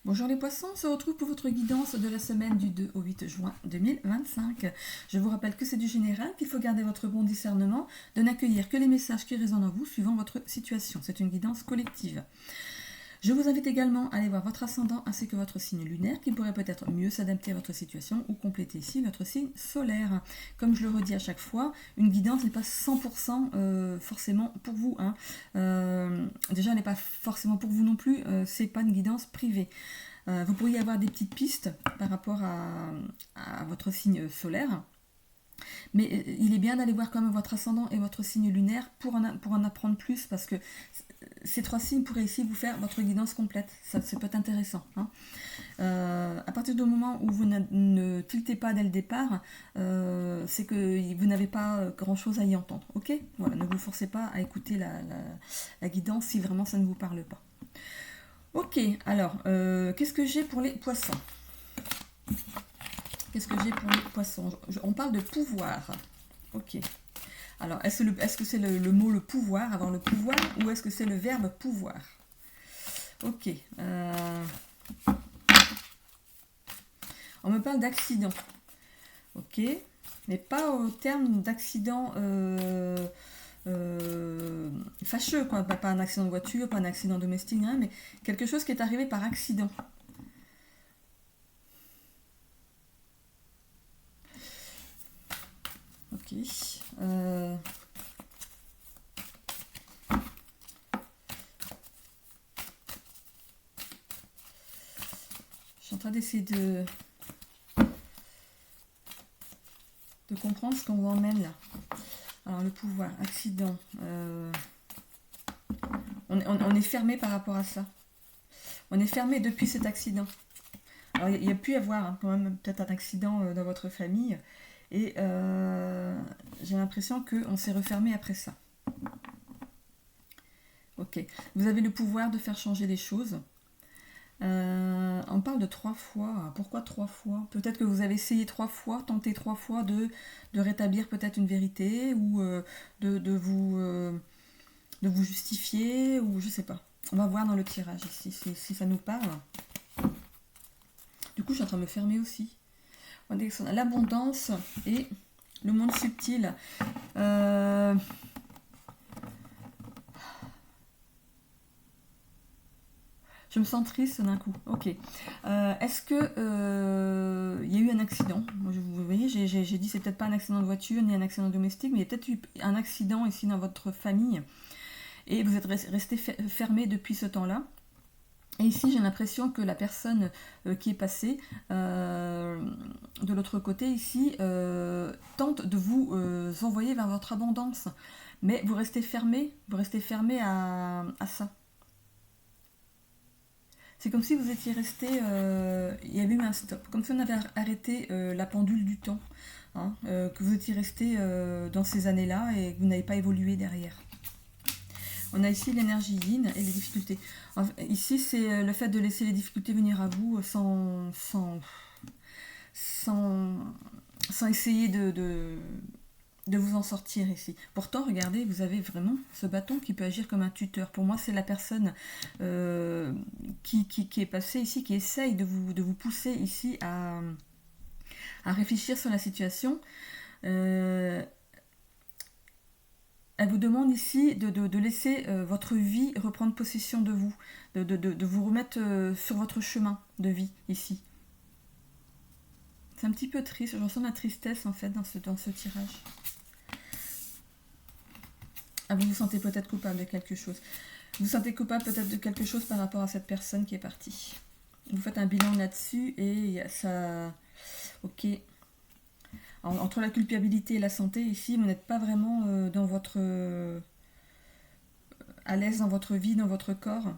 Bonjour les poissons, on se retrouve pour votre guidance de la semaine du 2 au 8 juin 2025. Je vous rappelle que c'est du général, qu'il faut garder votre bon discernement, de n'accueillir que les messages qui résonnent en vous suivant votre situation. C'est une guidance collective. Je vous invite également à aller voir votre ascendant ainsi que votre signe lunaire qui pourrait peut-être mieux s'adapter à votre situation ou compléter ici votre signe solaire. Comme je le redis à chaque fois, une guidance n'est pas 100% forcément pour vous. Déjà, elle n'est pas forcément pour vous non plus, c'est pas une guidance privée. Vous pourriez avoir des petites pistes par rapport à votre signe solaire. Mais il est bien d'aller voir quand même votre ascendant et votre signe lunaire pour en apprendre plus parce que ces trois signes pourraient ici vous faire votre guidance complète. Ça peut être intéressant. À partir du moment où vous ne tiltez pas dès le départ, c'est que vous n'avez pas grand-chose à y entendre. Ok, voilà, ne vous forcez pas à écouter la guidance si vraiment ça ne vous parle pas. Ok, alors, qu'est-ce que j'ai pour les poissons? Qu'est-ce que j'ai pour les poissons? On parle de pouvoir. Ok. Alors, est-ce que c'est le mot le pouvoir, avoir le pouvoir, ou est-ce que c'est le verbe pouvoir? Ok. On me parle d'accident. Ok. Mais pas au terme d'accident fâcheux, quoi. Pas un accident de voiture, pas un accident domestique, hein, mais quelque chose qui est arrivé par accident. Ok. Je suis en train d'essayer de comprendre ce qu'on vous emmène là. Alors le pouvoir, accident. On est fermé par rapport à ça. On est fermé depuis cet accident. Alors il y a pu y avoir quand même peut-être un accident dans votre famille. Et j'ai l'impression qu'on s'est refermé après ça. Ok. Vous avez le pouvoir de faire changer les choses. On parle de 3 fois. Pourquoi 3 fois? Peut-être que vous avez essayé 3 fois, tenté 3 fois de rétablir peut-être une vérité ou de vous justifier ou je sais pas. On va voir dans le tirage ici si ça nous parle. Du coup, je suis en train de me fermer aussi. On a l'abondance et le monde subtil. Je me sens triste d'un coup. Ok. Est-ce que il y a eu un accident? Vous voyez, j'ai dit c'est peut-être pas un accident de voiture ni un accident domestique, mais il y a peut-être eu un accident ici dans votre famille et vous êtes resté fermé depuis ce temps-là. Et ici, j'ai l'impression que la personne qui est passée de l'autre côté ici tente de vous envoyer vers votre abondance, mais vous restez fermé à ça. C'est comme si vous étiez resté, il y avait eu un stop, comme si on avait arrêté la pendule du temps, que vous étiez resté dans ces années-là et que vous n'avez pas évolué derrière. On a ici l'énergie yin et les difficultés. Ici, c'est le fait de laisser les difficultés venir à vous sans essayer de vous en sortir ici. Pourtant, regardez, vous avez vraiment ce bâton qui peut agir comme un tuteur. Pour moi, c'est la personne qui est passée ici, qui essaye de vous pousser ici à réfléchir sur la situation. Elle vous demande ici de laisser votre vie reprendre possession de vous, de vous remettre sur votre chemin de vie ici. C'est un petit peu triste, je ressens la tristesse en fait dans ce tirage. Vous vous sentez peut-être coupable de quelque chose. Vous vous sentez coupable peut-être de quelque chose par rapport à cette personne qui est partie. Vous faites un bilan là-dessus et ça... Ok. Entre la culpabilité et la santé, ici, vous n'êtes pas vraiment dans votre... à l'aise dans votre vie, dans votre corps.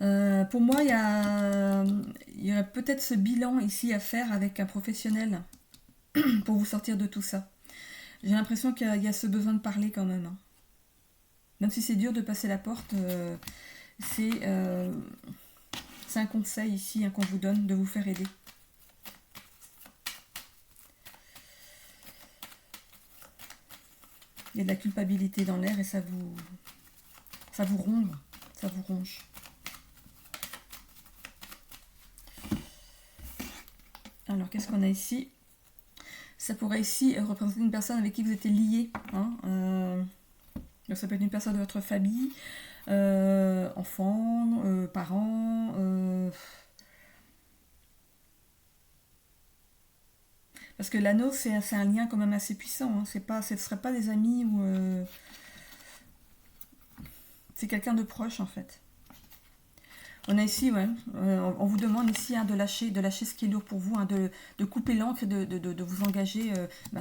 Pour moi, il y a peut-être ce bilan ici à faire avec un professionnel pour vous sortir de tout ça. J'ai l'impression qu'il y a ce besoin de parler quand même. Même si c'est dur de passer la porte, c'est un conseil ici qu'on vous donne de vous faire aider. Il y a de la culpabilité dans l'air et ça vous ronge. Ça vous ronge. Alors, qu'est-ce qu'on a ici? Ça pourrait ici représenter une personne avec qui vous étiez lié. Hein, donc ça peut être une personne de votre famille, enfants, parents. Parce que l'anneau, c'est un lien quand même assez puissant. Hein, ce ne serait pas des amis ou... c'est quelqu'un de proche en fait. On a ici, ouais, on vous demande ici hein, de lâcher ce qui est lourd pour vous, hein, de couper l'encre et de vous engager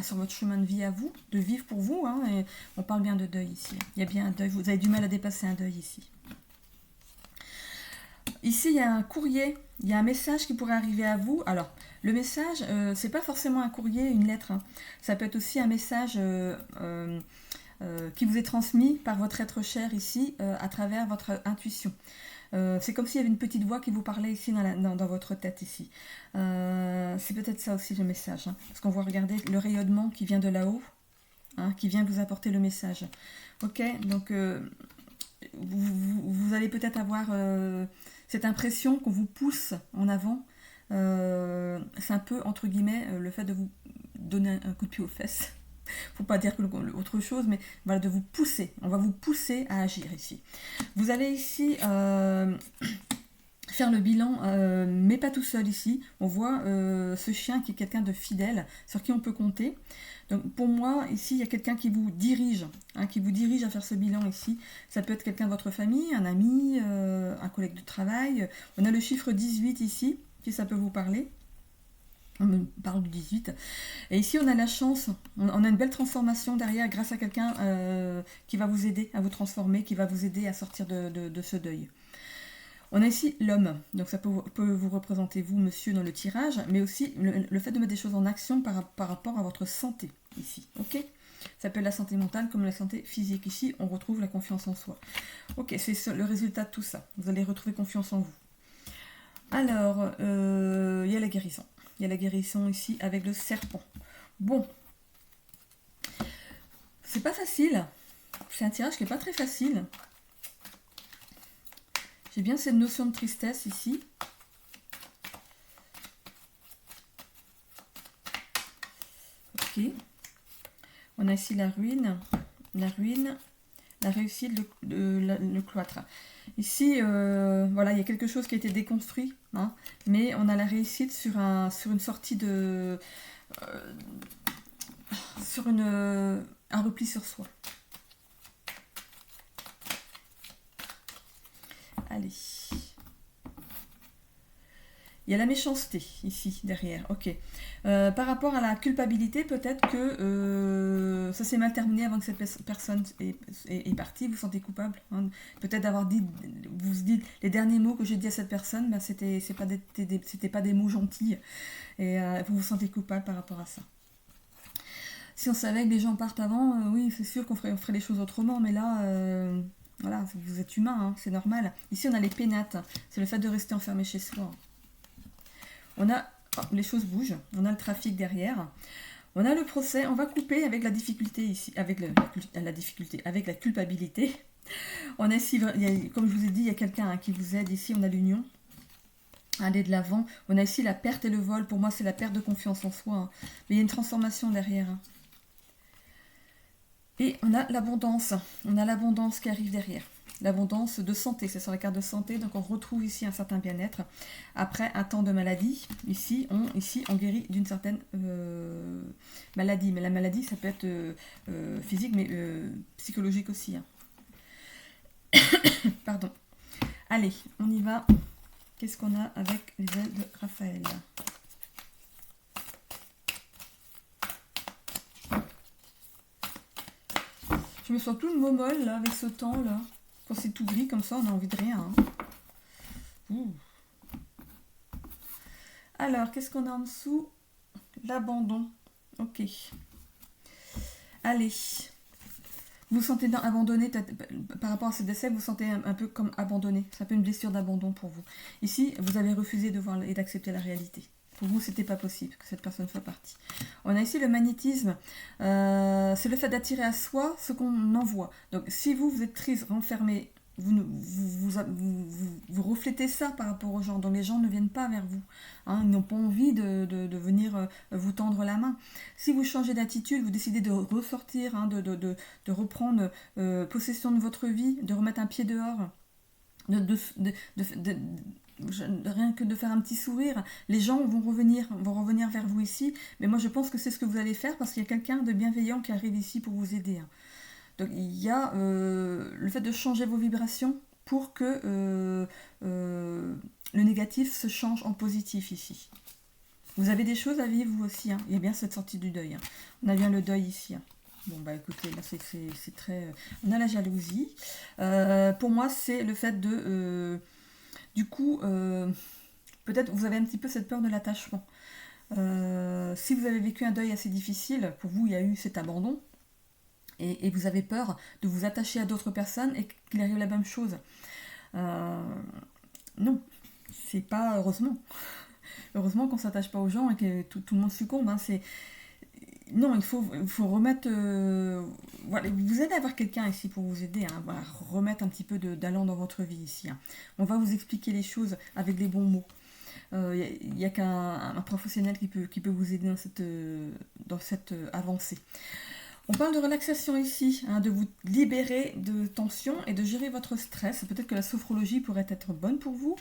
sur votre chemin de vie à vous, de vivre pour vous. Hein, et on parle bien de deuil ici. Il y a bien un deuil, vous avez du mal à dépasser un deuil ici. Ici, il y a un courrier, il y a un message qui pourrait arriver à vous. Alors, le message, c'est pas forcément un courrier, une lettre. Hein. Ça peut être aussi un message qui vous est transmis par votre être cher ici, à travers votre intuition. C'est comme s'il y avait une petite voix qui vous parlait ici dans votre tête ici. C'est peut-être ça aussi le message. Hein, parce qu'on voit regarder le rayonnement qui vient de là-haut, hein, qui vient vous apporter le message. Ok, donc vous allez peut-être avoir cette impression qu'on vous pousse en avant. C'est un peu, entre guillemets, le fait de vous donner un coup de pied aux fesses. Faut pas dire autre chose, mais voilà, de vous pousser. On va vous pousser à agir ici. Vous allez ici faire le bilan, mais pas tout seul ici. On voit ce chien qui est quelqu'un de fidèle, sur qui on peut compter. Donc pour moi, ici, il y a quelqu'un qui vous dirige, hein, qui vous dirige à faire ce bilan ici. Ça peut être quelqu'un de votre famille, un ami, un collègue de travail. On a le chiffre 18 ici, si ça peut vous parler. On me parle du 18. Et ici, on a la chance, on a une belle transformation derrière grâce à quelqu'un qui va vous aider à vous transformer, qui va vous aider à sortir de ce deuil. On a ici l'homme, donc ça peut vous représenter vous, monsieur, dans le tirage, mais aussi le fait de mettre des choses en action par rapport à votre santé, ici, ok? Ça peut être la santé mentale comme la santé physique. Ici, on retrouve la confiance en soi. Ok, c'est le résultat de tout ça. Vous allez retrouver confiance en vous. Alors, il y a la guérison. Il y a la guérison ici avec le serpent. Bon, c'est pas facile. C'est un tirage qui n'est pas très facile. J'ai bien cette notion de tristesse ici. Ok. On a ici la ruine, la réussite, le cloître. Ici, voilà, il y a quelque chose qui a été déconstruit, hein, mais on a la réussite sur une sortie de... sur un repli sur soi. Allez. Il y a la méchanceté ici, derrière. Ok. Par rapport à la culpabilité, peut-être que ça s'est mal terminé avant que cette personne est partie. Vous vous sentez coupable. Hein. Peut-être d'avoir dit, vous vous dites, les derniers mots que j'ai dit à cette personne, ben, c'était pas des mots gentils. Et vous vous sentez coupable par rapport à ça. Si on savait que les gens partent avant, oui, c'est sûr qu'on ferait les choses autrement. Mais là... voilà, vous êtes humain, hein, c'est normal. Ici, on a les pénates. C'est le fait de rester enfermé chez soi. On a... Oh, les choses bougent. On a le trafic derrière. On a le procès. On va couper avec la difficulté ici. Avec la difficulté. Avec la culpabilité. On a ici... comme je vous ai dit, il y a quelqu'un hein, qui vous aide. Ici, on a l'union. Aller de l'avant. On a ici la perte et le vol. Pour moi, c'est la perte de confiance en soi. Hein. Mais il y a une transformation derrière. Hein. Et on a l'abondance. On a l'abondance qui arrive derrière. L'abondance de santé, c'est sur la carte de santé, donc on retrouve ici un certain bien-être. Après un temps de maladie, ici on guérit d'une certaine maladie. Mais la maladie, ça peut être physique, mais psychologique aussi. Hein. Pardon. Allez, on y va. Qu'est-ce qu'on a avec les ailes de Raphaël ? Je me sens tout le momolle là, avec ce temps là. Quand c'est tout gris comme ça, on a envie de rien. Hein. Alors, qu'est-ce qu'on a en dessous ? L'abandon. Ok. Allez. Vous vous sentez abandonné par rapport à ce décès, vous vous sentez un peu comme abandonné. C'est un peu une blessure d'abandon pour vous. Ici, vous avez refusé de voir et d'accepter la réalité. Pour vous, c'était pas possible que cette personne soit partie. On a ici le magnétisme. C'est le fait d'attirer à soi ce qu'on envoie. Donc, si vous êtes triste, renfermé, vous reflétez ça par rapport aux gens. Donc les gens ne viennent pas vers vous. Hein, ils n'ont pas envie de venir vous tendre la main. Si vous changez d'attitude, vous décidez de ressortir, hein, de reprendre possession de votre vie, de remettre un pied dehors, rien que de faire un petit sourire, les gens vont revenir vers vous ici. Mais moi je pense que c'est ce que vous allez faire parce qu'il y a quelqu'un de bienveillant qui arrive ici pour vous aider. Hein. Donc il y a le fait de changer vos vibrations pour que le négatif se change en positif ici. Vous avez des choses à vivre vous aussi. Hein. Il y a bien cette sortie du deuil. Hein. On a bien le deuil ici. Hein. Bon bah écoutez, là c'est très... on a la jalousie. Pour moi c'est le fait de... du coup, peut-être vous avez un petit peu cette peur de l'attachement. Si vous avez vécu un deuil assez difficile, pour vous il y a eu cet abandon, et vous avez peur de vous attacher à d'autres personnes et qu'il arrive la même chose. Non, c'est pas heureusement. Heureusement qu'on ne s'attache pas aux gens et que tout le monde succombe. Hein, non, il faut remettre... voilà, vous allez avoir quelqu'un ici pour vous aider. Hein, voilà, remettre un petit peu d'allant dans votre vie ici. Hein. On va vous expliquer les choses avec les bons mots. Il n'y a qu'un professionnel qui peut vous aider dans cette avancée. On parle de relaxation ici, hein, de vous libérer de tension et de gérer votre stress. Peut-être que la sophrologie pourrait être bonne pour vous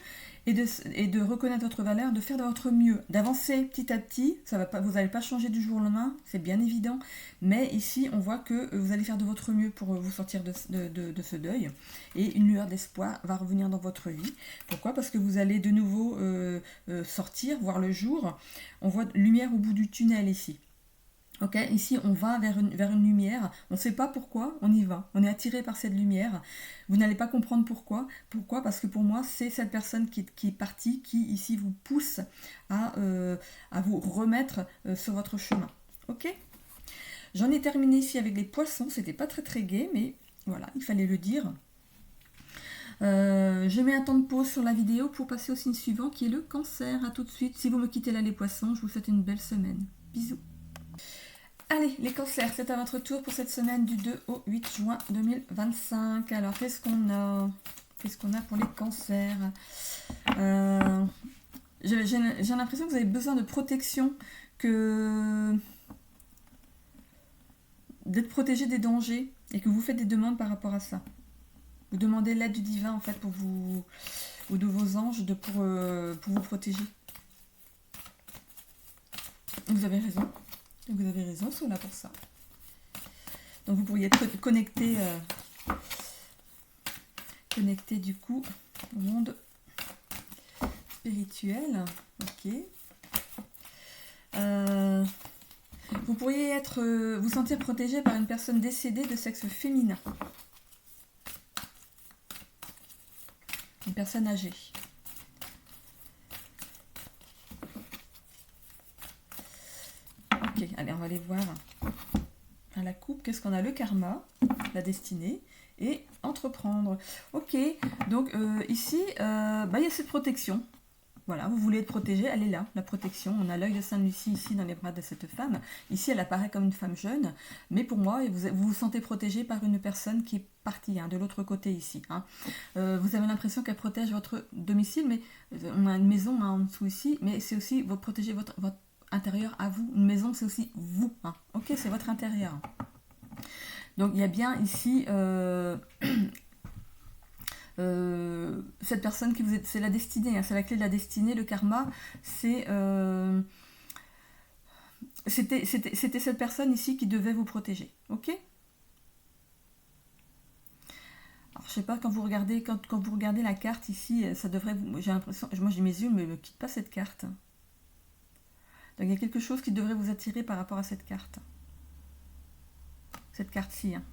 et de reconnaître votre valeur, de faire de votre mieux, d'avancer petit à petit. Vous n'allez pas changer du jour au lendemain, c'est bien évident. Mais ici, on voit que vous allez faire de votre mieux pour vous sortir de ce deuil. Et une lueur d'espoir va revenir dans votre vie. Pourquoi ? Parce que vous allez de nouveau sortir, voir le jour. On voit lumière au bout du tunnel ici. Ok, ici on va vers une lumière, on ne sait pas pourquoi, on y va, on est attiré par cette lumière, vous n'allez pas comprendre pourquoi, parce que pour moi c'est cette personne qui est partie, qui ici vous pousse à vous remettre sur votre chemin, ok. J'en ai terminé ici avec les poissons, c'était pas très gai, mais voilà, il fallait le dire. Je mets un temps de pause sur la vidéo pour passer au signe suivant qui est le cancer, à tout de suite. Si vous me quittez là les poissons, je vous souhaite une belle semaine, bisous. Allez, les cancers, c'est à votre tour pour cette semaine du 2 au 8 juin 2025. Alors, qu'est-ce qu'on a pour les cancers ? J'ai l'impression que vous avez besoin de protection, d'être protégé des dangers et que vous faites des demandes par rapport à ça. Vous demandez l'aide du divin, en fait, ou de vos anges pour vous protéger. Vous avez raison. Vous avez raison, ils sont là pour ça. Donc vous pourriez être connecté du coup au monde spirituel. Ok. Vous pourriez vous sentir protégé par une personne décédée de sexe féminin. Une personne âgée. Ok, allez, on va aller voir à la coupe. Qu'est-ce qu'on a ? Le karma, la destinée et entreprendre. Ok, donc ici, il y a cette protection. Voilà, vous voulez être protégé, elle est là, la protection. On a l'œil de Sainte-Lucie ici dans les bras de cette femme. Ici, elle apparaît comme une femme jeune, mais pour moi, vous vous sentez protégé par une personne qui est partie, hein, de l'autre côté ici. Hein. Vous avez l'impression qu'elle protège votre domicile, mais on a une maison en dessous ici, mais c'est aussi vous protéger votre intérieur à vous. Une maison, c'est aussi vous. Hein. Ok, c'est votre intérieur. Donc, il y a bien ici... cette personne qui vous est, c'est la destinée, hein, c'est la clé de la destinée, le karma, c'était cette personne ici qui devait vous protéger, ok. Alors, je sais pas, quand vous regardez la carte ici, ça devrait vous, j'ai l'impression, moi j'ai mes yeux, mais ne quitte pas cette carte. Donc il y a quelque chose qui devrait vous attirer par rapport à cette carte, cette carte-ci. Hein.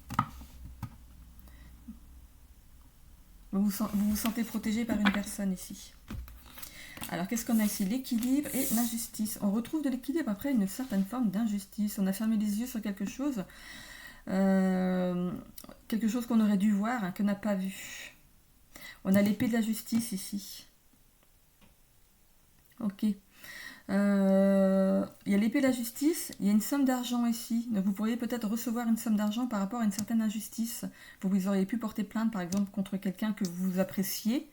Vous vous sentez protégé par une personne ici. Alors, qu'est-ce qu'on a ici ? L'équilibre et l'injustice. On retrouve de l'équilibre après une certaine forme d'injustice. On a fermé les yeux sur quelque chose qu'on aurait dû voir, hein, qu'on n'a pas vu. On a l'épée de la justice ici. Ok. Il y a l'épée de la justice, il y a une somme d'argent ici. Donc vous pourriez peut-être recevoir une somme d'argent par rapport à une certaine injustice. Vous auriez pu porter plainte par exemple contre quelqu'un que vous appréciez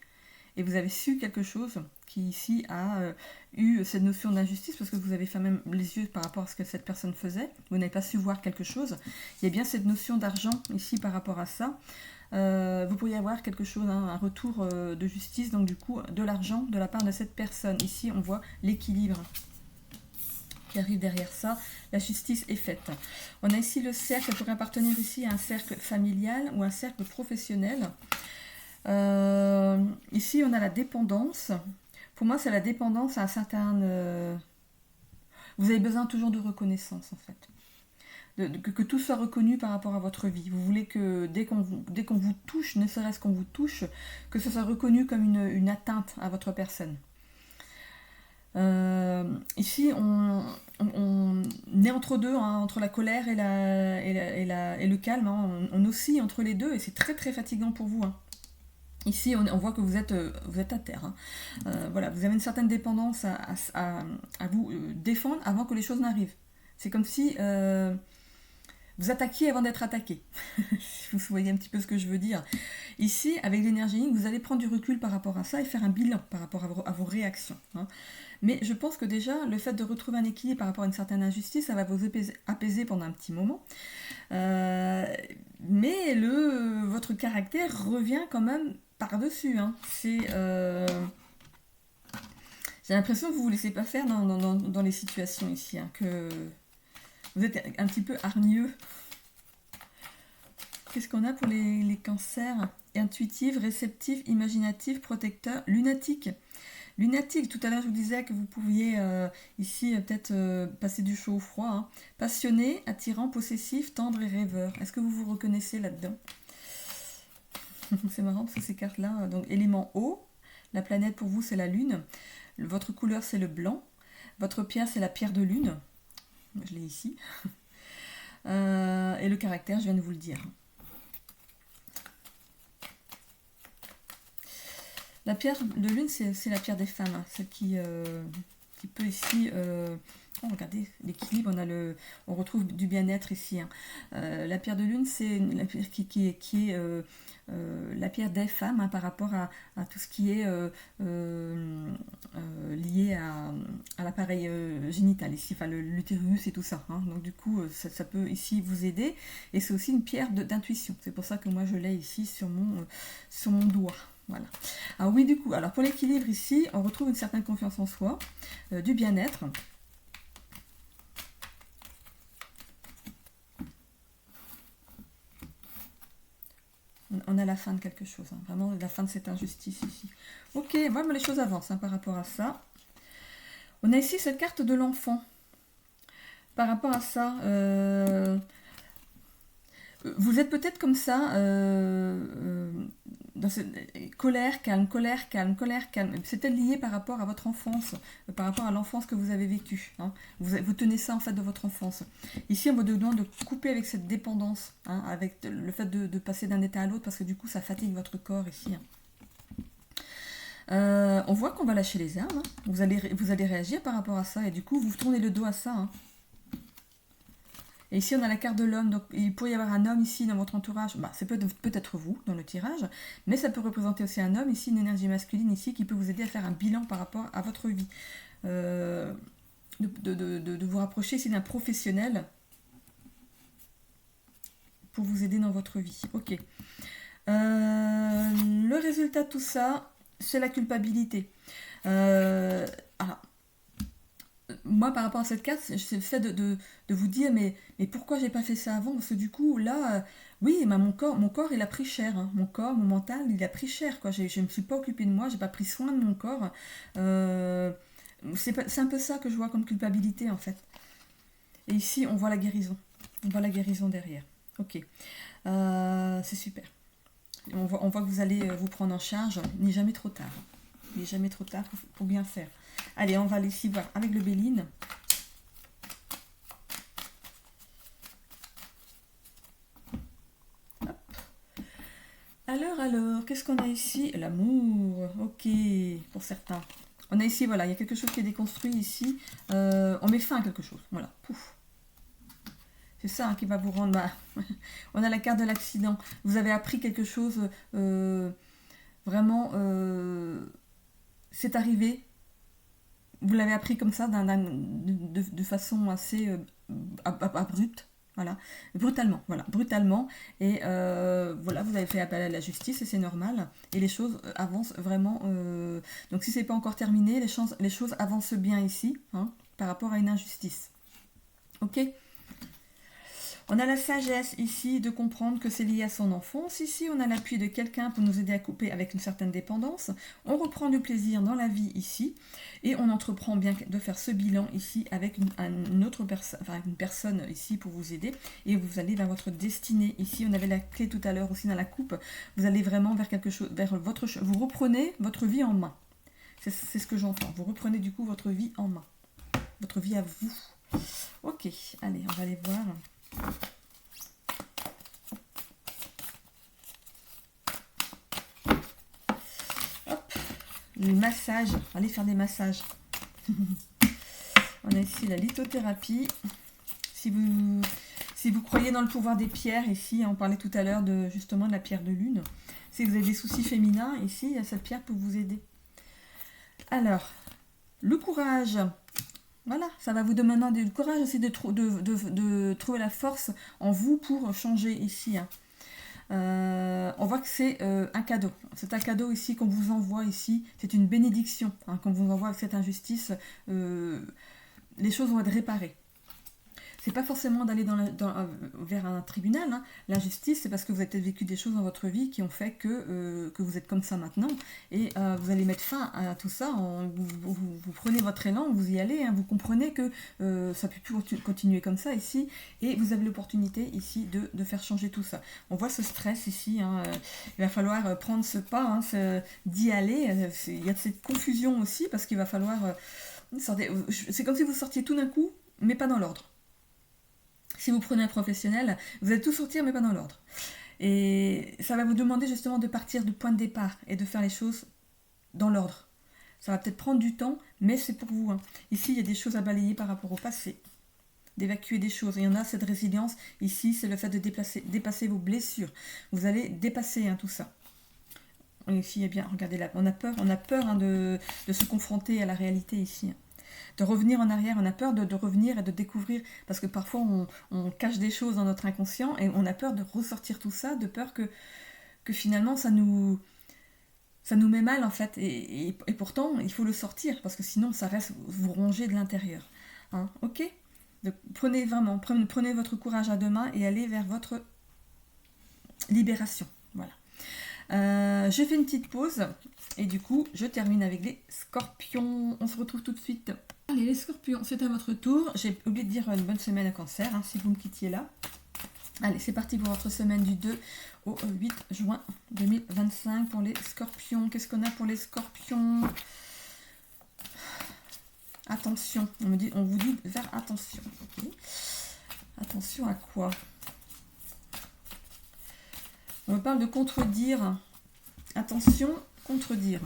et vous avez su quelque chose qui ici a eu cette notion d'injustice parce que vous avez fait même les yeux par rapport à ce que cette personne faisait. Vous n'avez pas su voir quelque chose. Il y a bien cette notion d'argent ici par rapport à ça. Vous pourriez avoir quelque chose, hein, un retour de justice, donc du coup de l'argent de la part de cette personne. Ici on voit l'équilibre qui arrive derrière ça. La justice est faite. On a ici le cercle, pourrait appartenir ici à un cercle familial ou un cercle professionnel. Ici on a la dépendance. Pour moi c'est la dépendance à un certain... Vous avez besoin toujours de reconnaissance en fait. Que tout soit reconnu par rapport à votre vie. Vous voulez que dès qu'on vous touche, ne serait-ce qu'on vous touche, que ce soit reconnu comme une atteinte à votre personne. Ici, on est entre deux, hein, entre la colère et le calme. Hein. On oscille entre les deux et c'est très très fatigant pour vous. Hein. Ici, on voit que vous êtes à terre. Hein. Voilà, vous avez une certaine dépendance à vous défendre avant que les choses n'arrivent. C'est comme si... vous attaquiez avant d'être attaqué. Si vous voyez un petit peu ce que je veux dire. Ici, avec l'énergie, vous allez prendre du recul par rapport à ça et faire un bilan par rapport à vos réactions. Hein. Mais je pense que déjà, le fait de retrouver un équilibre par rapport à une certaine injustice, ça va vous apaiser pendant un petit moment. Mais votre caractère revient quand même par-dessus. Hein. J'ai l'impression que vous ne vous laissez pas faire dans les situations ici. Hein, que vous êtes un petit peu hargneux. Qu'est-ce qu'on a pour les cancers? Intuitive, réceptive, imaginative, protecteur, lunatique. Lunatique, tout à l'heure je vous disais que vous pouviez ici peut-être passer du chaud au froid. Hein. Passionné, attirant, possessif, tendre et rêveur. Est-ce que vous vous reconnaissez là-dedans? C'est marrant parce que ces cartes-là, donc élément eau, la planète pour vous c'est la lune, votre couleur c'est le blanc, votre pierre c'est la pierre de lune. Je l'ai ici. Et le caractère, je viens de vous le dire. La pierre de lune, c'est la pierre des femmes. Hein, celle qui peut ici... oh, regardez, l'équilibre, on retrouve du bien-être ici. Hein. La pierre de lune, c'est la pierre qui est la pierre des femmes hein, par rapport à tout ce qui est lié à l'appareil génital ici, enfin l'utérus et tout ça. Hein. Donc du coup, ça peut ici vous aider. Et c'est aussi une pierre d'intuition. C'est pour ça que moi je l'ai ici sur mon doigt. Voilà. Alors oui, du coup, alors pour l'équilibre ici, on retrouve une certaine confiance en soi, du bien-être. On a la fin de quelque chose, hein. Vraiment la fin de cette injustice ici. Ok, moi les choses avancent hein, par rapport à ça. On a ici cette carte de l'enfant. Par rapport à ça, vous êtes peut-être comme ça, dans cette colère, calme, colère, calme, colère, calme. C'est peut-être lié par rapport à votre enfance, par rapport à l'enfance que vous avez vécue. Hein. Vous tenez ça en fait de votre enfance. Ici, on vous demande de couper avec cette dépendance, hein, avec le fait de passer d'un état à l'autre, parce que du coup, ça fatigue votre corps ici. Hein. On voit qu'on va lâcher les armes. Hein. Vous allez réagir par rapport à ça, et du coup, vous tournez le dos à ça. Hein. Et ici, on a la carte de l'homme. Donc, il pourrait y avoir un homme ici dans votre entourage. Bah, c'est peut-être vous dans le tirage. Mais ça peut représenter aussi un homme ici, une énergie masculine ici, qui peut vous aider à faire un bilan par rapport à votre vie. De vous rapprocher ici d'un professionnel pour vous aider dans votre vie. Ok. Le résultat de tout ça, c'est la culpabilité. Alors, moi, par rapport à cette carte, c'est le fait de vous dire mais pourquoi j'ai pas fait ça avant? Parce que du coup, là, oui, mon corps, il a pris cher. Hein. Mon corps, mon mental, il a pris cher. Quoi. Je ne me suis pas occupée de moi, j'ai pas pris soin de mon corps. C'est un peu ça que je vois comme culpabilité, en fait. Et ici, on voit la guérison. On voit la guérison derrière. Ok. C'est super. On voit que vous allez vous prendre en charge. Il n'est jamais trop tard. Il n'est jamais trop tard pour bien faire. Allez, on va aller ici voir avec le Béline. Alors, qu'est-ce qu'on a ici? L'amour, ok, pour certains. On a ici, voilà, il y a quelque chose qui est déconstruit ici. On met fin à quelque chose. Voilà, pouf. C'est ça hein, qui va vous rendre... Bah, on a la carte de l'accident. Vous avez appris quelque chose... vraiment... c'est arrivé. Vous l'avez appris comme ça, de façon assez abrupte. Voilà, brutalement, voilà, brutalement, et voilà, vous avez fait appel à la justice et c'est normal, et les choses avancent vraiment, donc si c'est pas encore terminé, les choses avancent bien ici, hein, par rapport à une injustice, ok. On a la sagesse ici de comprendre que c'est lié à son enfance. Ici, on a l'appui de quelqu'un pour nous aider à couper avec une certaine dépendance. On reprend du plaisir dans la vie ici. Et on entreprend bien de faire ce bilan ici avec une autre personne, enfin une personne ici pour vous aider. Et vous allez vers votre destinée. Ici, on avait la clé tout à l'heure aussi dans la coupe. Vous allez vraiment vers quelque chose, vers votre... Vous reprenez votre vie en main. C'est ce que j'entends. Vous reprenez du coup votre vie en main. Votre vie à vous. Ok, allez, on va aller voir... Hop, le massage, allez faire des massages. On a ici la lithothérapie. Si vous croyez dans le pouvoir des pierres, ici, on parlait tout à l'heure de justement de la pierre de lune. Si vous avez des soucis féminins, ici, cette pierre peut vous aider. Alors, le courage. Voilà, ça va vous demander du courage aussi de trouver la force en vous pour changer ici. Hein. On voit que c'est un cadeau. C'est un cadeau ici qu'on vous envoie ici. C'est une bénédiction hein, qu'on vous envoie avec cette injustice. Les choses vont être réparées. C'est pas forcément d'aller vers un tribunal. Hein. L'injustice, c'est parce que vous avez peut-être vécu des choses dans votre vie qui ont fait que vous êtes comme ça maintenant. Et vous allez mettre fin à tout ça. Vous prenez votre élan, vous y allez. Hein, vous comprenez que ça ne peut plus continuer comme ça ici. Et vous avez l'opportunité ici de faire changer tout ça. On voit ce stress ici. Hein, il va falloir prendre ce pas, hein, d'y aller. Il y a cette confusion aussi parce qu'il va falloir... c'est comme si vous sortiez tout d'un coup, mais pas dans l'ordre. Si vous prenez un professionnel, vous allez tout sortir, mais pas dans l'ordre. Et ça va vous demander justement de partir du point de départ et de faire les choses dans l'ordre. Ça va peut-être prendre du temps, mais c'est pour vous. Hein. Ici, il y a des choses à balayer par rapport au passé, d'évacuer des choses. Et il y en a, cette résilience, ici, c'est le fait de dépasser vos blessures. Vous allez dépasser hein, tout ça. Et ici, eh bien, regardez là, on a peur hein, de se confronter à la réalité ici. De revenir en arrière, on a peur de revenir et de découvrir, parce que parfois on cache des choses dans notre inconscient et on a peur de ressortir tout ça, de peur que finalement ça nous met mal en fait, et pourtant il faut le sortir, parce que sinon ça reste vous ronger de l'intérieur. Hein, ok. Donc, prenez votre courage à deux mains et allez vers votre libération. Voilà. Je fais une petite pause et du coup je termine avec les scorpions. On se retrouve tout de suite. Allez les scorpions, c'est à votre tour. J'ai oublié de dire une bonne semaine à Cancer, hein, si vous me quittiez là. Allez, c'est parti pour votre semaine du 2 au 8 juin 2025 pour les scorpions. Qu'est-ce qu'on a pour les scorpions? Attention, on vous dit de faire attention. Okay. Attention à quoi? On me parle de contredire. Attention, contredire.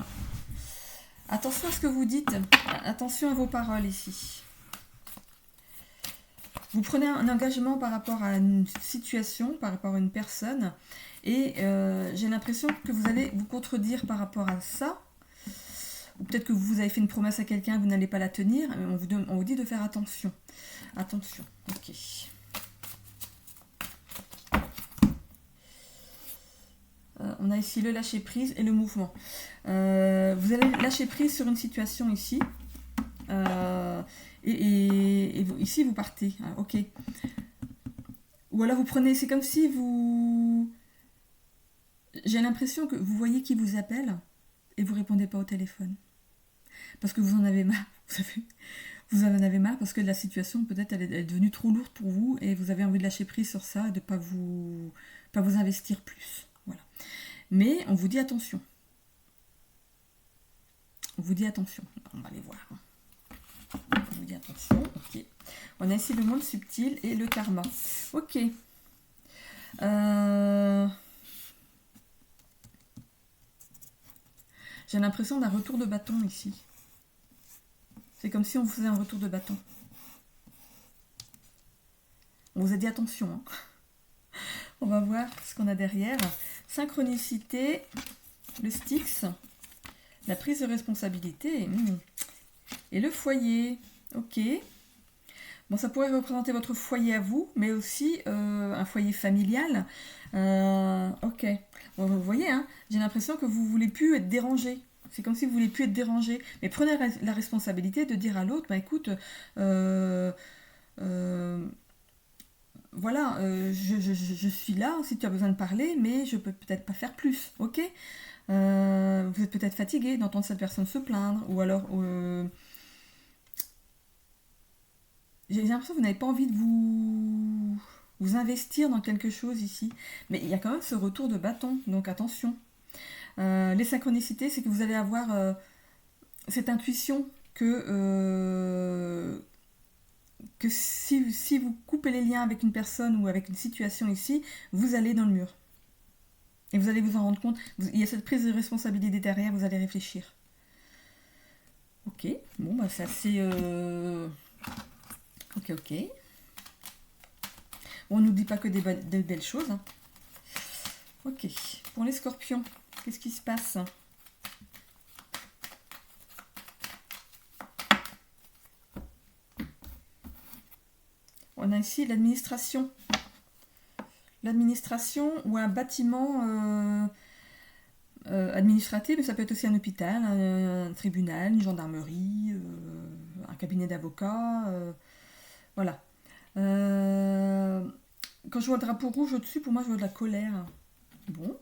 Attention à ce que vous dites. Attention à vos paroles ici. Vous prenez un engagement par rapport à une situation, par rapport à une personne. Et j'ai l'impression que vous allez vous contredire par rapport à ça. Ou peut-être que vous avez fait une promesse à quelqu'un, vous n'allez pas la tenir. On vous dit de faire attention. Attention, ok. On a ici le lâcher prise et le mouvement. Vous allez lâcher prise sur une situation ici. Et ici vous partez. Ah, ok. Ou alors vous prenez, c'est comme si vous... J'ai l'impression que vous voyez qui vous appelle et vous répondez pas au téléphone. Parce que vous en avez marre. Vous en avez marre parce que la situation peut-être elle est devenue trop lourde pour vous et vous avez envie de lâcher prise sur ça et de pas vous investir plus. Voilà. Mais on vous dit attention. On vous dit attention. On va aller voir. On vous dit attention. Ok. On a ici le monde subtil et le karma. Ok. J'ai l'impression d'un retour de bâton ici. C'est comme si on vous faisait un retour de bâton. On vous a dit attention. Hein. On va voir ce qu'on a derrière. Synchronicité, le Styx, la prise de responsabilité et le foyer. Ok. Bon, ça pourrait représenter votre foyer à vous, mais aussi un foyer familial. Ok. Bon, vous voyez, hein, j'ai l'impression que vous ne voulez plus être dérangé. C'est comme si vous ne voulez plus être dérangé. Mais prenez la responsabilité de dire à l'autre, bah écoute, voilà, je suis là si tu as besoin de parler, mais je peux peut-être pas faire plus, ok. Vous êtes peut-être fatigué d'entendre cette personne se plaindre, ou alors j'ai l'impression que vous n'avez pas envie de vous investir dans quelque chose ici, mais il y a quand même ce retour de bâton, donc attention. Les synchronicités, c'est que vous allez avoir cette intuition que si vous coupez les liens avec une personne ou avec une situation ici, vous allez dans le mur. Et vous allez vous en rendre compte. Il y a cette prise de responsabilité derrière, vous allez réfléchir. Ok, bon, bah c'est assez... Ok. On ne nous dit pas que de belles choses. Hein. Ok, pour les scorpions, qu'est-ce qui se passe ? On a ici l'administration. L'administration ou un bâtiment administratif, mais ça peut être aussi un hôpital, un tribunal, une gendarmerie, un cabinet d'avocats. Voilà. Quand je vois le drapeau rouge au-dessus, pour moi, je vois de la colère. Bon.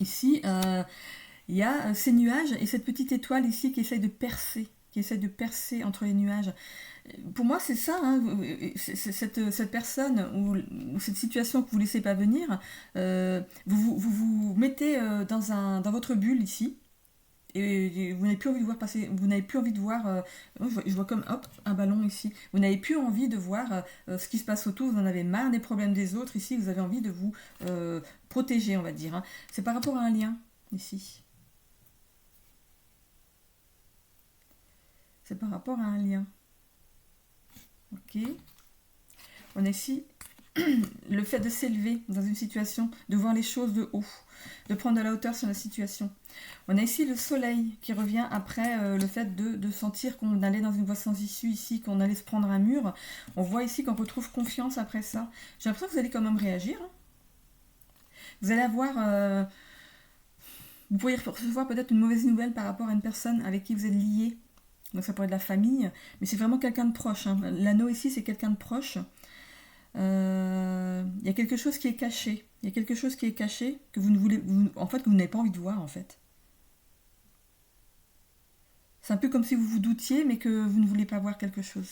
Ici, il y a ces nuages et cette petite étoile ici qui essaye de percer entre les nuages. Pour moi, c'est ça, hein, cette personne ou cette situation que vous ne laissez pas venir, vous mettez dans votre bulle ici, et vous n'avez plus envie de voir passer, vous n'avez plus envie de voir, je vois comme hop, un ballon ici, vous n'avez plus envie de voir ce qui se passe autour, vous en avez marre des problèmes des autres, ici vous avez envie de vous protéger, on va dire. Hein. C'est par rapport à un lien, ici. C'est par rapport à un lien. Ok. On a ici le fait de s'élever dans une situation, de voir les choses de haut, de prendre de la hauteur sur la situation. On a ici le soleil qui revient après le fait de sentir qu'on allait dans une voie sans issue ici, qu'on allait se prendre un mur. On voit ici qu'on retrouve confiance après ça. J'ai l'impression que vous allez quand même réagir. Hein. Vous allez avoir... vous pourriez recevoir peut-être une mauvaise nouvelle par rapport à une personne avec qui vous êtes lié. Donc ça pourrait être de la famille, mais c'est vraiment quelqu'un de proche. Hein. L'anneau ici, c'est quelqu'un de proche. Il y a quelque chose qui est caché. Il y a quelque chose qui est caché que vous ne voulez, en fait, que vous n'avez pas envie de voir, en fait. C'est un peu comme si vous vous doutiez, mais que vous ne voulez pas voir quelque chose.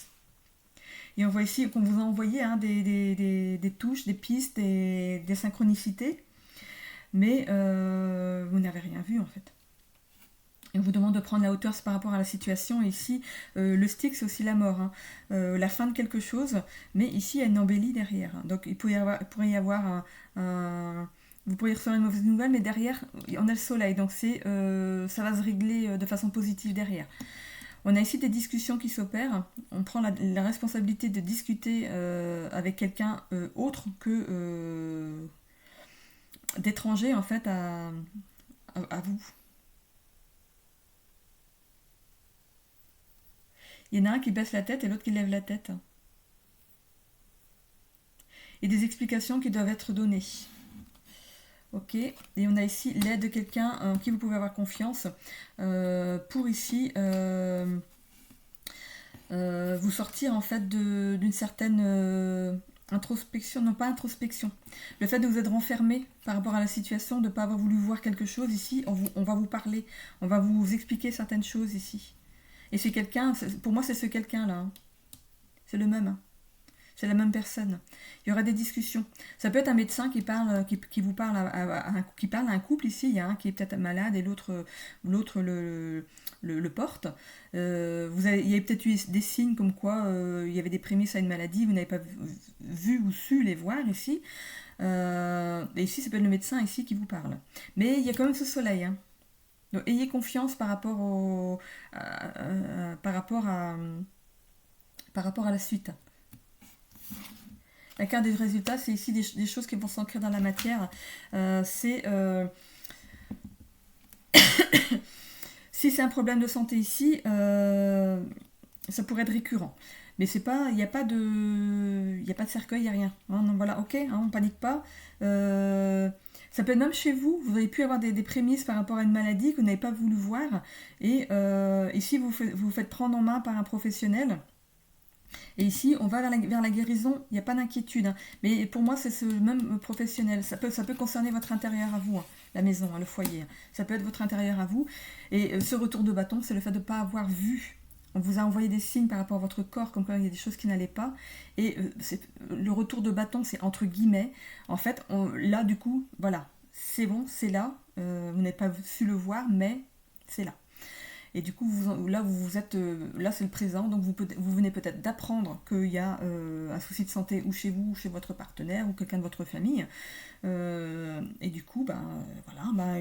Et on voit ici qu'on vous a envoyé hein, des touches, des pistes, des synchronicités, mais vous n'avez rien vu, en fait. Et on vous demande de prendre la hauteur par rapport à la situation. Et ici, le Styx, c'est aussi la mort, hein. La fin de quelque chose. Mais ici, il y a une embellie derrière. Hein. Donc, il pourrait y avoir vous pourriez recevoir une mauvaise nouvelle, mais derrière, on a le soleil. Donc, ça va se régler de façon positive derrière. On a ici des discussions qui s'opèrent. On prend la responsabilité de discuter avec quelqu'un autre que d'étranger, en fait, à vous. Il y en a un qui baisse la tête et l'autre qui lève la tête. Et des explications qui doivent être données. Ok, et on a ici l'aide de quelqu'un en qui vous pouvez avoir confiance pour ici vous sortir en fait d'une certaine introspection, non pas introspection. Le fait de vous être renfermé par rapport à la situation, de ne pas avoir voulu voir quelque chose ici, on va vous parler, on va vous expliquer certaines choses ici. Et c'est quelqu'un, pour moi c'est ce quelqu'un-là. Hein. C'est le même. Hein. C'est la même personne. Il y aura des discussions. Ça peut être un médecin qui vous parle qui parle à un couple ici. Il y a un qui est peut-être malade et l'autre le porte. Il y a peut-être eu des signes comme quoi il y avait des prémices à une maladie. Vous n'avez pas vu ou su les voir ici. Et ici, ça peut être le médecin ici qui vous parle. Mais il y a quand même ce soleil. Hein. Donc ayez confiance par rapport par rapport à la suite. La carte des résultats, c'est ici des choses qui vont s'ancrer dans la matière. Si c'est un problème de santé ici, ça pourrait être récurrent. Mais c'est pas, il n'y a pas de cercueil, il n'y a rien. Hein, donc voilà, ok, hein, on ne panique pas. Ça peut être même chez vous, vous avez pu avoir des prémices par rapport à une maladie que vous n'avez pas voulu voir. Et ici, vous vous faites prendre en main par un professionnel. Et ici, on va vers la guérison, il n'y a pas d'inquiétude. Hein. Mais pour moi, c'est ce même professionnel. Ça peut concerner votre intérieur à vous, hein, la maison, hein, le foyer. Hein. Ça peut être votre intérieur à vous. Et ce retour de bâton, c'est le fait de ne pas avoir vu. On vous a envoyé des signes par rapport à votre corps, comme quoi il y a des choses qui n'allaient pas. Et le retour de bâton, c'est entre guillemets. En fait, là, du coup, voilà, c'est bon, c'est là. Vous n'avez pas su le voir, mais c'est là. Et du coup, là, là, c'est le présent, donc vous venez peut-être d'apprendre qu'il y a un souci de santé ou chez vous, ou chez votre partenaire, ou quelqu'un de votre famille. Et du coup, voilà,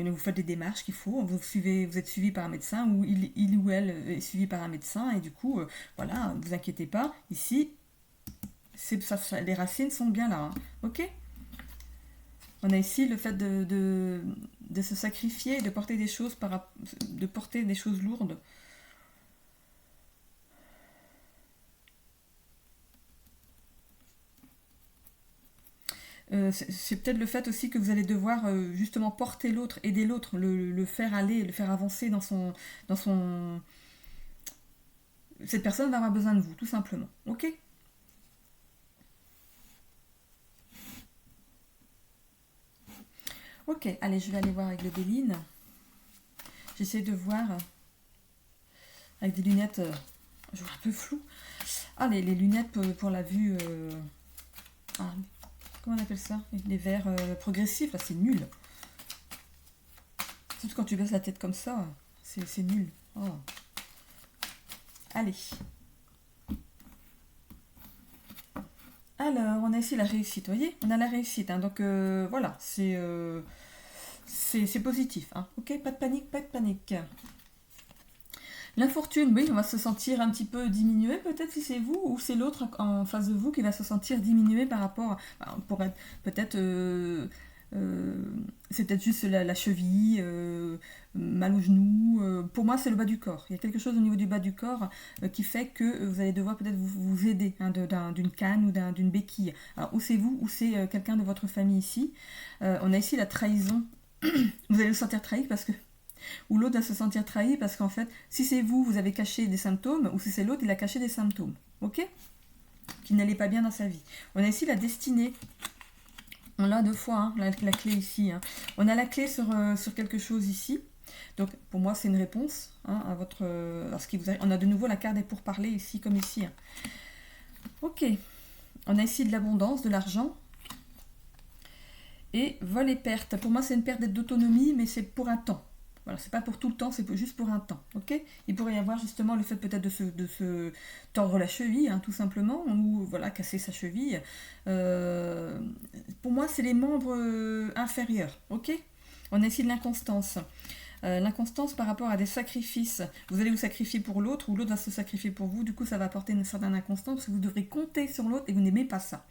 vous faites les démarches qu'il faut, vous êtes suivi par un médecin, ou il ou elle est suivi par un médecin, et du coup, voilà, ne vous inquiétez pas, ici, les racines sont bien là, hein, ok ? On a ici le fait de se sacrifier, de porter des choses lourdes. C'est peut-être le fait aussi que vous allez devoir justement porter l'autre, aider l'autre, le faire aller, le faire avancer dans son... Cette personne va avoir besoin de vous, tout simplement. Ok ? Ok, allez, je vais aller voir avec le Béline. J'essaie de voir avec des lunettes, je vois un peu flou. Ah, les lunettes pour la vue... comment on appelle ça ? Les verres progressifs, là, c'est nul. Surtout quand tu baisses la tête comme ça, c'est nul. Oh. Allez. Alors, on a ici la réussite, vous voyez ? On a la réussite, hein, donc voilà, c'est positif. Hein. Ok, pas de panique, pas de panique. L'infortune, oui, on va se sentir un petit peu diminué, peut-être si c'est vous ou c'est l'autre en face de vous qui va se sentir diminué par rapport, pour être peut-être, c'est peut-être juste la cheville, mal au genou. Pour moi, c'est le bas du corps. Il y a quelque chose au niveau du bas du corps qui fait que vous allez devoir peut-être vous aider hein, d'une canne ou d'une béquille. Alors, ou c'est vous ou c'est quelqu'un de votre famille ici. On a ici la trahison. Vous allez vous sentir trahi parce que ou l'autre va se sentir trahi parce qu'en fait, si c'est vous, vous avez caché des symptômes, ou si c'est l'autre, il a caché des symptômes. Ok ? Qui n'allait pas bien dans sa vie. On a ici la destinée. On l'a deux fois, hein, la clé ici. Hein. On a la clé sur quelque chose ici. Donc, pour moi, c'est une réponse hein, à votre... On a de nouveau la carte des pourparlers ici, comme ici. Hein. Ok. On a ici de l'abondance, de l'argent. Et vol et perte. Pour moi, c'est une perte d'autonomie, mais c'est pour un temps. Voilà, c'est pas pour tout le temps, c'est juste pour un temps, ok ? Il pourrait y avoir justement le fait peut-être de se tordre la cheville, hein, tout simplement, ou voilà, casser sa cheville. Pour moi, c'est les membres inférieurs, ok ? On a ici de l'inconstance. L'inconstance par rapport à des sacrifices. Vous allez vous sacrifier pour l'autre ou l'autre va se sacrifier pour vous. Du coup, ça va apporter une certaine inconstance parce que vous devrez compter sur l'autre et vous n'aimez pas ça.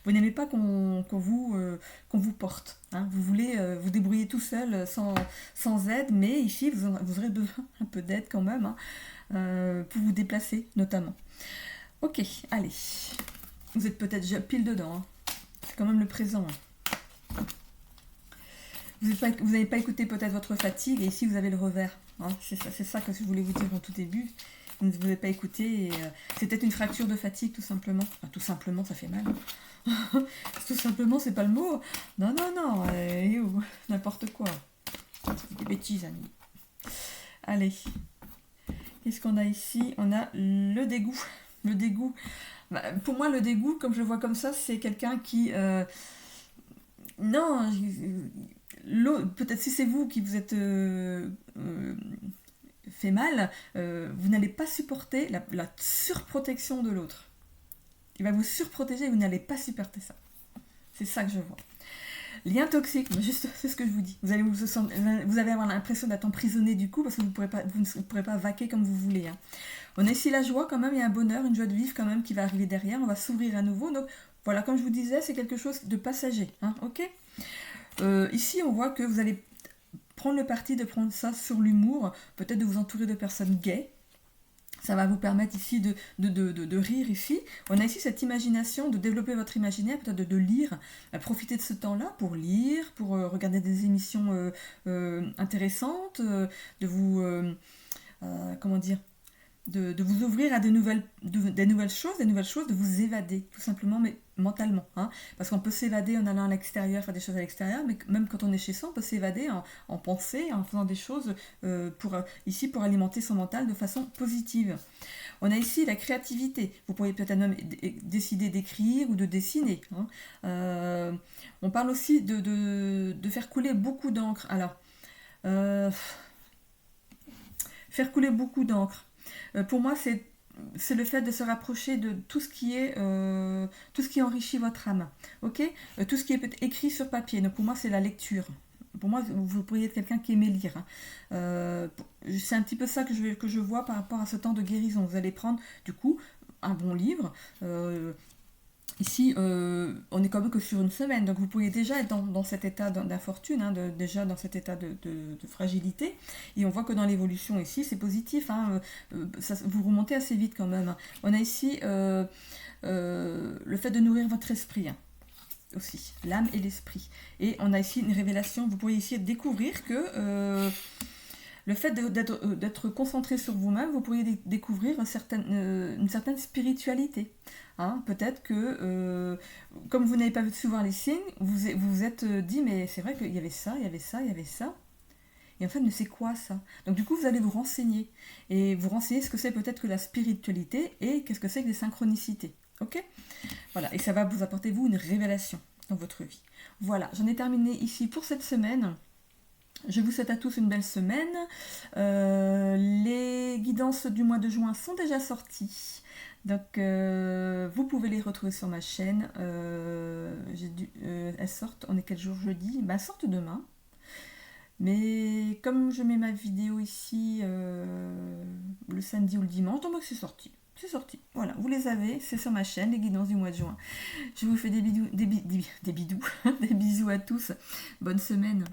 Vous n'aimez pas qu'on vous porte. Hein. Vous voulez vous débrouiller tout seul sans aide, mais ici, vous aurez besoin un peu d'aide quand même hein, pour vous déplacer notamment. Ok, allez. Vous êtes peut-être déjà pile dedans. Hein. C'est quand même le présent. Hein. Vous n'avez pas écouté peut-être votre fatigue, et ici vous avez le revers. Hein. C'est ça que je voulais vous dire au tout début. Vous n'avez pas écouté. C'est peut-être une fracture de fatigue, tout simplement. Enfin, tout simplement, ça fait mal. Tout simplement, c'est pas le mot. Non, n'importe quoi. C'est des bêtises, amis. Allez. Qu'est-ce qu'on a ici ? On a le dégoût. Le dégoût. Pour moi, le dégoût, comme je le vois comme ça, c'est quelqu'un qui... non... peut-être si c'est vous qui vous êtes fait mal, vous n'allez pas supporter la surprotection de l'autre. Il va vous surprotéger et vous n'allez pas supporter ça. C'est ça que je vois. Lien toxique, mais juste, c'est ce que je vous dis. Vous allez avoir l'impression d'être emprisonné du coup parce que vous ne pourrez pas vaquer comme vous voulez. Hein. On a ici la joie quand même, il y a un bonheur, une joie de vivre quand même qui va arriver derrière. On va s'ouvrir à nouveau. Donc voilà, comme je vous disais, c'est quelque chose de passager. Hein, ok. Ici, on voit que vous allez prendre le parti de prendre ça sur l'humour, peut-être de vous entourer de personnes gays. Ça va vous permettre ici de rire ici. On a ici cette imagination, de développer votre imaginaire, peut-être de lire, profiter de ce temps-là pour lire, pour regarder des émissions intéressantes, de vous, comment dire, de vous ouvrir à des nouvelles choses, de vous évader, tout simplement, mais mentalement. Hein, parce qu'on peut s'évader en allant à l'extérieur, faire des choses à l'extérieur, mais même quand on est chez soi, on peut s'évader en pensée, en faisant des choses ici pour alimenter son mental de façon positive. On a ici la créativité. Vous pourriez peut-être même décider d'écrire ou de dessiner. Hein. On parle aussi de faire couler beaucoup d'encre. Alors, faire couler beaucoup d'encre. Pour moi, c'est le fait de se rapprocher de tout ce qui enrichit votre âme, ok. Tout ce qui est écrit sur papier. Donc pour moi, c'est la lecture. Pour moi, vous pourriez être quelqu'un qui aimait lire. Hein. C'est un petit peu ça que je vois par rapport à ce temps de guérison. Vous allez prendre, du coup, un bon livre. Ici, on est quand même que sur une semaine, donc vous pourriez déjà être dans cet état d'infortune, hein, déjà dans cet état de fragilité, et on voit que dans l'évolution ici, c'est positif, hein, vous remontez assez vite quand même. On a ici le fait de nourrir votre esprit, hein, aussi, l'âme et l'esprit. Et on a ici une révélation, vous pourriez ici découvrir que le fait d'être concentré sur vous-même, vous pourriez découvrir une certaine spiritualité. Hein, peut-être que, comme vous n'avez pas vu souvent les signes, vous vous êtes dit, mais c'est vrai qu'il y avait ça, il y avait ça, il y avait ça. Et en fait, mais c'est quoi ça? Donc du coup, vous allez vous renseigner. Et vous renseigner ce que c'est peut-être que la spiritualité et qu'est-ce que c'est que les synchronicités. Ok. Voilà, et ça va vous apporter, vous, une révélation dans votre vie. Voilà, j'en ai terminé ici pour cette semaine. Je vous souhaite à tous une belle semaine. Les guidances du mois de juin sont déjà sorties. Donc, vous pouvez les retrouver sur ma chaîne. Elles sortent, on est quel jour jeudi? Elles sortent demain. Mais comme je mets ma vidéo ici le samedi ou le dimanche, donc c'est sorti. C'est sorti. Voilà, vous les avez, c'est sur ma chaîne, les guidances du mois de juin. Je vous fais des bisous, des bisous à tous. Bonne semaine.